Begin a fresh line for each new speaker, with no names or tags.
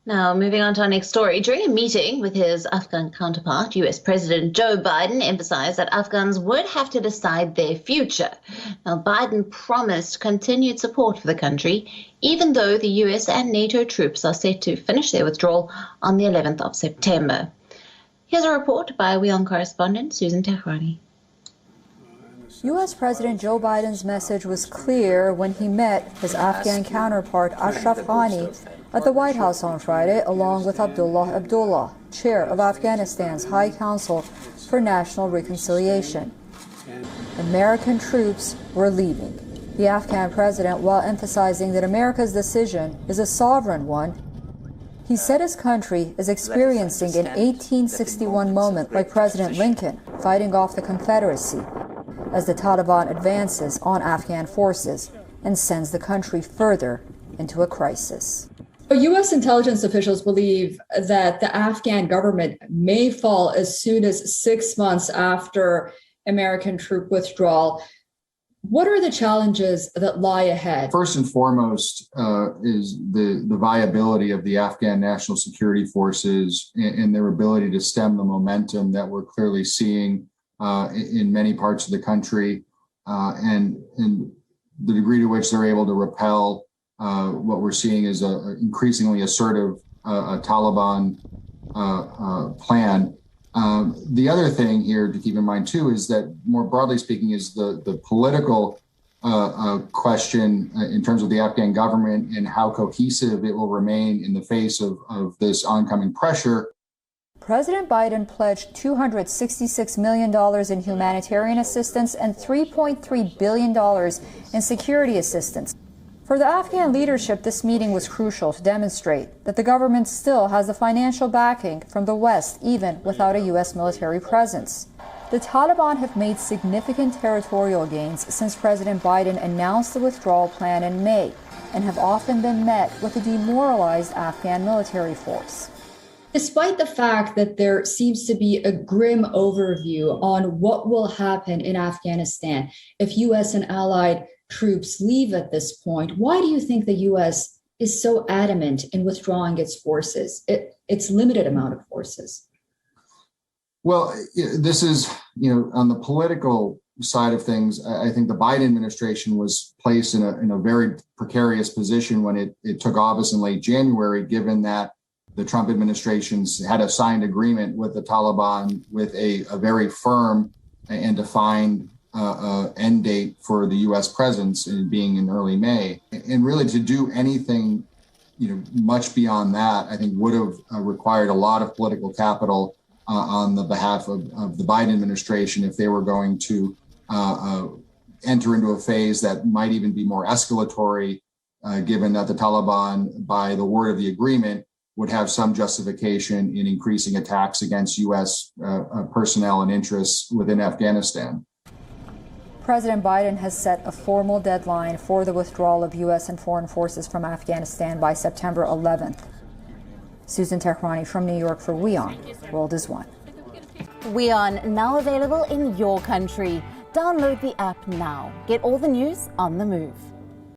Now, moving on to our next story. During a meeting with his Afghan counterpart, US President Joe Biden emphasized that Afghans would have to decide their future. Now, Biden promised continued support for the country, even though the US and NATO troops are set to finish their withdrawal on the 11th of September. Here's a report by WION correspondent Susan Tehrani.
U.S. President Joe Biden's message was clear when he met his Afghan counterpart Ashraf Ghani at the White House on Friday, along with Abdullah, chair of Afghanistan's High Council for National Reconciliation. American troops were leaving. The Afghan president, while emphasizing that America's decision is a sovereign one, he said his country is experiencing an 1861 moment like President Lincoln fighting off the Confederacy, as the Taliban advances on Afghan forces and sends the country further into a crisis.
U.S. intelligence officials believe that the Afghan government may fall as soon as 6 months after American troop withdrawal. What are the challenges that lie ahead?
First and foremost is the viability of the Afghan National Security Forces and their ability to stem the momentum that we're clearly seeing in many parts of the country, and the degree to which they're able to repel what we're seeing is an increasingly assertive Taliban plan. The other thing here to keep in mind, too, is that more broadly speaking is the political question in terms of the Afghan government and how cohesive it will remain in the face of this oncoming pressure.
President Biden pledged $266 million in humanitarian assistance and $3.3 billion in security assistance. For the Afghan leadership, this meeting was crucial to demonstrate that the government still has the financial backing from the West, even without a U.S. military presence. The Taliban have made significant territorial gains since President Biden announced the withdrawal plan in May, and have often been met with a demoralized Afghan military force.
Despite the fact that there seems to be a grim overview on what will happen in Afghanistan if U.S. and allied troops leave at this point, why do you think the U.S. is so adamant in withdrawing its forces, its limited amount of forces?
Well, this is, on the political side of things, I think the Biden administration was placed in a very precarious position when it took office in late January, given that the Trump administration's had a signed agreement with the Taliban with a very firm and defined end date for the U.S. presence being in early May. And really to do anything, much beyond that, I think would have required a lot of political capital on the behalf of the Biden administration if they were going to enter into a phase that might even be more escalatory, given that the Taliban, by the word of the agreement, would have some justification in increasing attacks against U.S. personnel and interests within Afghanistan.
President Biden has set a formal deadline for the withdrawal of U.S. and foreign forces from Afghanistan by September 11th. Susan Tehrani from New York for WION. World is One.
WION, now available in your country. Download the app now. Get all the news on the move.